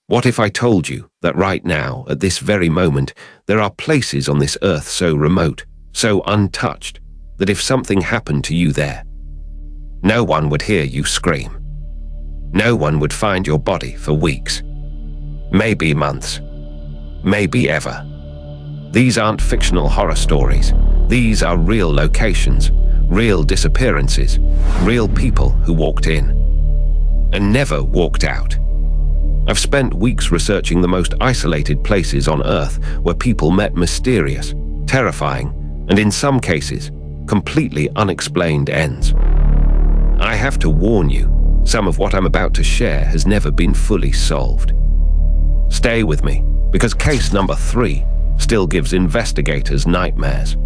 What if I told you that right now, at this very moment, there are places on this earth so remote, so untouched, that if something happened to you there, no one would hear you scream. No one would find your body for weeks, maybe months, maybe ever. These aren't fictional horror stories. These are real locations, real disappearances, real people who walked in and never walked out. I've spent weeks researching the most isolated places on Earth where people met mysterious, terrifying, and in some cases, completely unexplained ends. I have to warn you, some of what I'm about to share has never been fully solved. Stay with me, because case number 3 still gives investigators nightmares.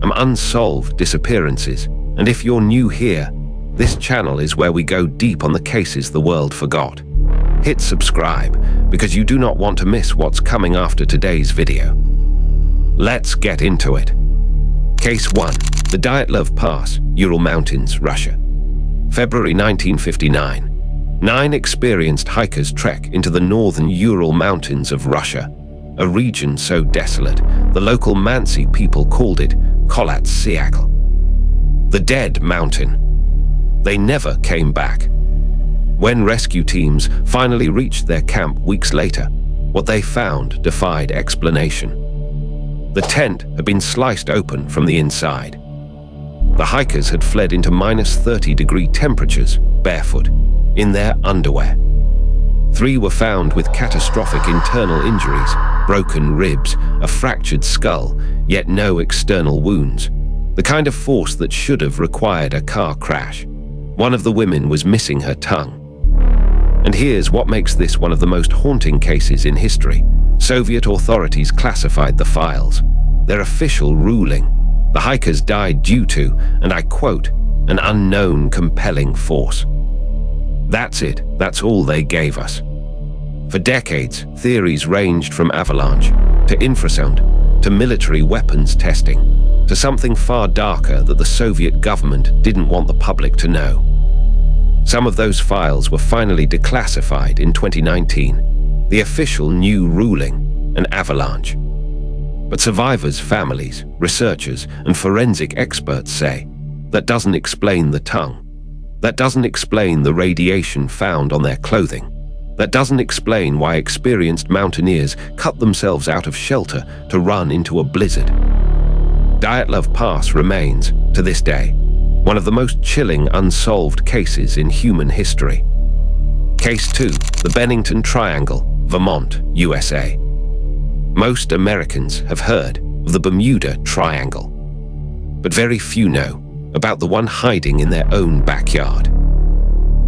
Unsolved Disappearances, and if you're new here, this channel is where we go deep on the cases the world forgot. Hit subscribe, because you do not want to miss what's coming after today's video. Let's get into it. Case 1. The Dyatlov Pass, Ural Mountains, Russia. February 1959. 9 experienced hikers trek into the northern Ural Mountains of Russia, a region so desolate, the local Mansi people called it Kolat Siakl, the Dead Mountain. They never came back. When rescue teams finally reached their camp weeks later, what they found defied explanation. The tent had been sliced open from the inside. The hikers had fled into -30-degree temperatures, barefoot, in their underwear. 3 were found with catastrophic internal injuries, broken ribs, a fractured skull, yet no external wounds, the kind of force that should have required a car crash. One of the women was missing her tongue. And here's what makes this one of the most haunting cases in history. Soviet authorities classified the files. Their official ruling: the hikers died due to, and I quote, an unknown compelling force. That's it. That's all they gave us. For decades, theories ranged from avalanche, to infrasound, to military weapons testing, to something far darker that the Soviet government didn't want the public to know. Some of those files were finally declassified in 2019, the official new ruling, an avalanche. But survivors' families, researchers, and forensic experts say that doesn't explain the tongue. That doesn't explain the radiation found on their clothing. That doesn't explain why experienced mountaineers cut themselves out of shelter to run into a blizzard. Dyatlov Pass remains, to this day, one of the most chilling unsolved cases in human history. Case 2. The Bennington Triangle, Vermont, USA. Most Americans have heard of the Bermuda Triangle, but very few know about the one hiding in their own backyard.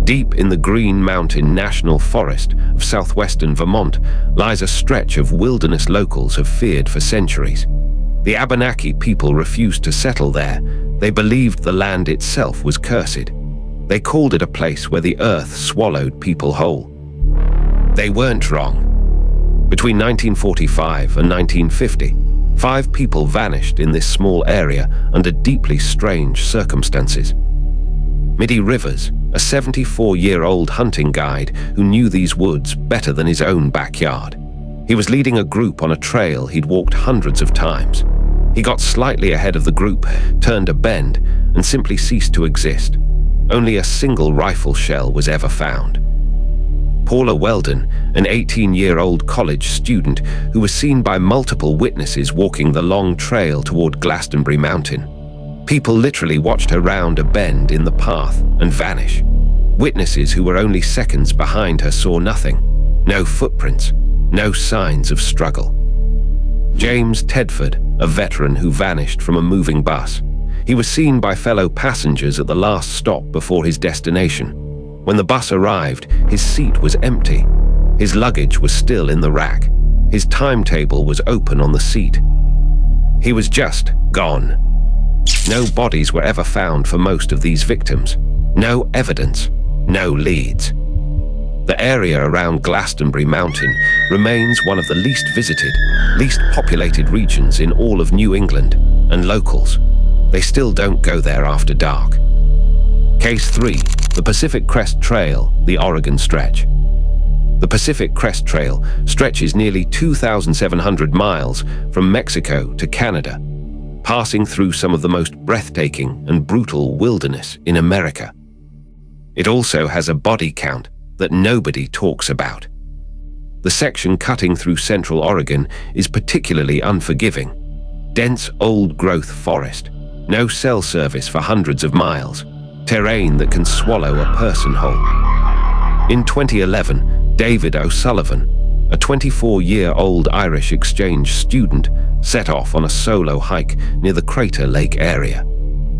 Deep in the Green Mountain National Forest of southwestern Vermont lies a stretch of wilderness locals have feared for centuries. The Abenaki people refused to settle there. They believed the land itself was cursed. They called it a place where the earth swallowed people whole. They weren't wrong. Between 1945 and 1950, 5 people vanished in this small area under deeply strange circumstances. Mitty Rivers, a 74-year-old hunting guide who knew these woods better than his own backyard. He was leading a group on a trail he'd walked hundreds of times. He got slightly ahead of the group, turned a bend, and simply ceased to exist. Only a single rifle shell was ever found. Paula Weldon, an 18-year-old college student who was seen by multiple witnesses walking the long trail toward Glastonbury Mountain. People literally watched her round a bend in the path and vanish. Witnesses who were only seconds behind her saw nothing. No footprints, no signs of struggle. James Tedford, a veteran who vanished from a moving bus. He was seen by fellow passengers at the last stop before his destination. When the bus arrived, his seat was empty. His luggage was still in the rack. His timetable was open on the seat. He was just gone. No bodies were ever found for most of these victims. No evidence, no leads. The area around Glastonbury Mountain remains one of the least visited, least populated regions in all of New England, and locals, they still don't go there after dark. Case 3. The Pacific Crest Trail, the Oregon Stretch. The Pacific Crest Trail stretches nearly 2,700 miles from Mexico to Canada, passing through some of the most breathtaking and brutal wilderness in America. It also has a body count that nobody talks about. The section cutting through central Oregon is particularly unforgiving. Dense old-growth forest, no cell service for hundreds of miles, terrain that can swallow a person whole. In 2011, David O'Sullivan, a 24-year-old Irish exchange student, set off on a solo hike near the Crater Lake area.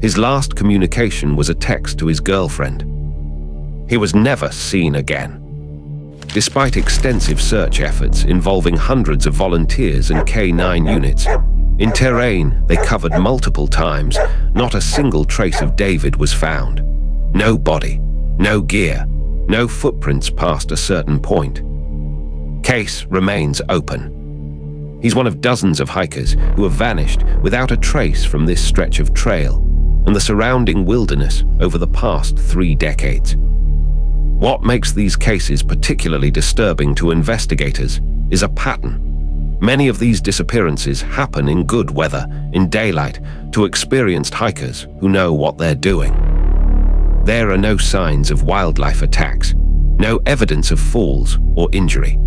His last communication was a text to his girlfriend. He was never seen again. Despite extensive search efforts involving hundreds of volunteers and K9 units, in terrain they covered multiple times, not a single trace of David was found. No body, no gear, no footprints past a certain point. Case remains open. He's one of dozens of hikers who have vanished without a trace from this stretch of trail and the surrounding wilderness over the past 3 decades. What makes these cases particularly disturbing to investigators is a pattern. Many of these disappearances happen in good weather, in daylight, to experienced hikers who know what they're doing. There are no signs of wildlife attacks, no evidence of falls or injury.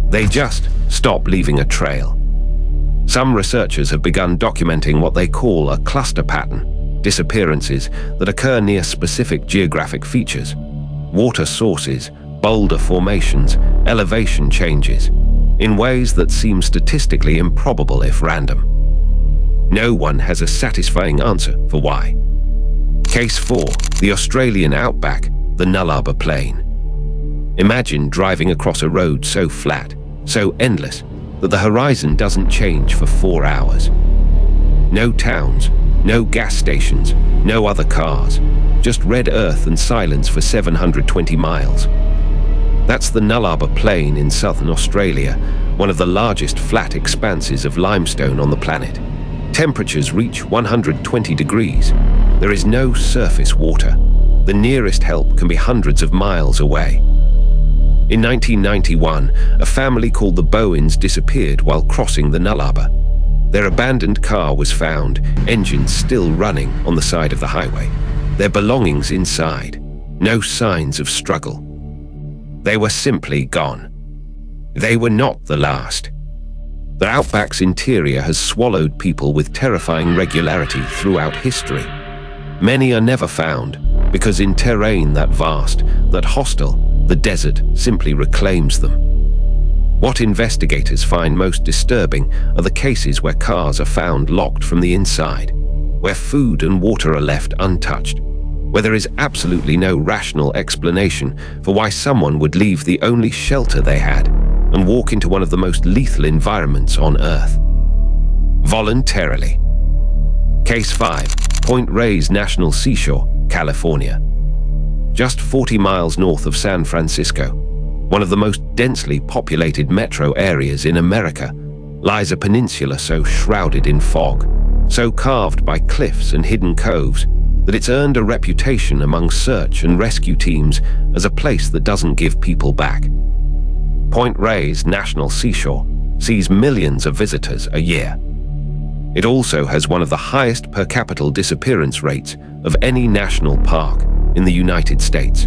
They just stop leaving a trail. Some researchers have begun documenting what they call a cluster pattern, disappearances that occur near specific geographic features. Water sources, boulder formations, elevation changes, in ways that seem statistically improbable if random. No one has a satisfying answer for why. Case 4, the Australian outback, the Nullarbor Plain. Imagine driving across a road so flat, so endless, that the horizon doesn't change for 4 hours. No towns, no gas stations, no other cars, just red earth and silence for 720 miles. That's the Nullarbor Plain in southern Australia, one of the largest flat expanses of limestone on the planet. Temperatures reach 120 degrees. There is no surface water. The nearest help can be hundreds of miles away. In 1991, a family called the Bowens disappeared while crossing the Nullarbor. Their abandoned car was found, engines still running on the side of the highway. Their belongings inside. No signs of struggle. They were simply gone. They were not the last. The outback's interior has swallowed people with terrifying regularity throughout history. Many are never found because in terrain that vast, that hostile, the desert simply reclaims them. What investigators find most disturbing are the cases where cars are found locked from the inside, where food and water are left untouched, where there is absolutely no rational explanation for why someone would leave the only shelter they had and walk into one of the most lethal environments on Earth. Voluntarily. Case 5, Point Reyes National Seashore, California. Just 40 miles north of San Francisco, one of the most densely populated metro areas in America, lies a peninsula so shrouded in fog, so carved by cliffs and hidden coves, that it's earned a reputation among search and rescue teams as a place that doesn't give people back. Point Reyes National Seashore sees millions of visitors a year. It also has one of the highest per capita disappearance rates of any national park in the United States.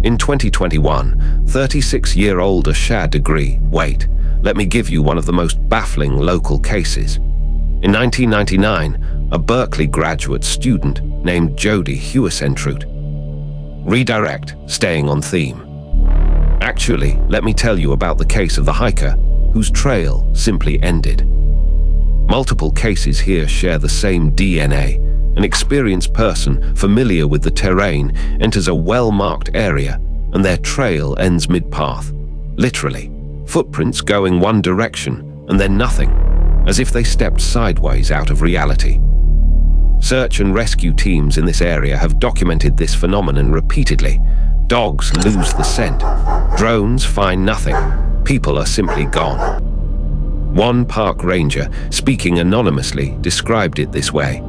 In 2021, 36-year-old Ashad Degree, wait, let me give you one of the most baffling local cases. In 1999, a Berkeley graduate student named Jody Hewisentrut. Redirect, staying on theme. Actually, let me tell you about the case of the hiker whose trail simply ended. Multiple cases here share the same DNA. An experienced person familiar with the terrain enters a well-marked area and their trail ends mid-path. Literally, footprints going one direction and then nothing, as if they stepped sideways out of reality. Search and rescue teams in this area have documented this phenomenon repeatedly. Dogs lose the scent. Drones find nothing. People are simply gone. One park ranger, speaking anonymously, described it this way.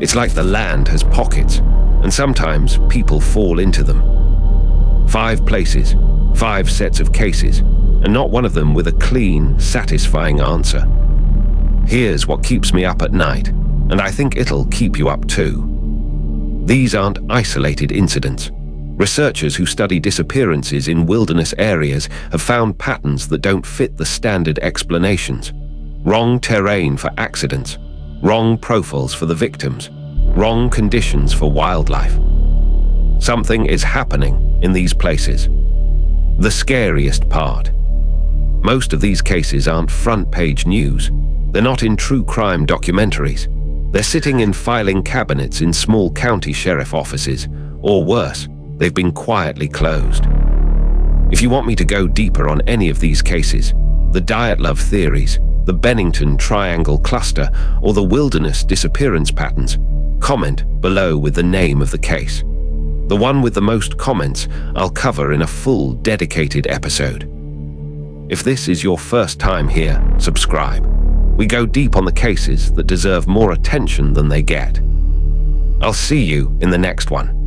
It's like the land has pockets, and sometimes people fall into them. 5 places, 5 sets of cases, and not one of them with a clean, satisfying answer. Here's what keeps me up at night, and I think it'll keep you up too. These aren't isolated incidents. Researchers who study disappearances in wilderness areas have found patterns that don't fit the standard explanations. Wrong terrain for accidents, wrong profiles for the victims, wrong conditions for wildlife. Something is happening in these places. The scariest part. Most of these cases aren't front-page news. They're not in true crime documentaries. They're sitting in filing cabinets in small county sheriff offices, or worse, they've been quietly closed. If you want me to go deeper on any of these cases, the Dyatlov theories, the Bennington Triangle Cluster, or the wilderness disappearance patterns, comment below with the name of the case. The one with the most comments I'll cover in a full, dedicated episode. If this is your first time here, subscribe. We go deep on the cases that deserve more attention than they get. I'll see you in the next one.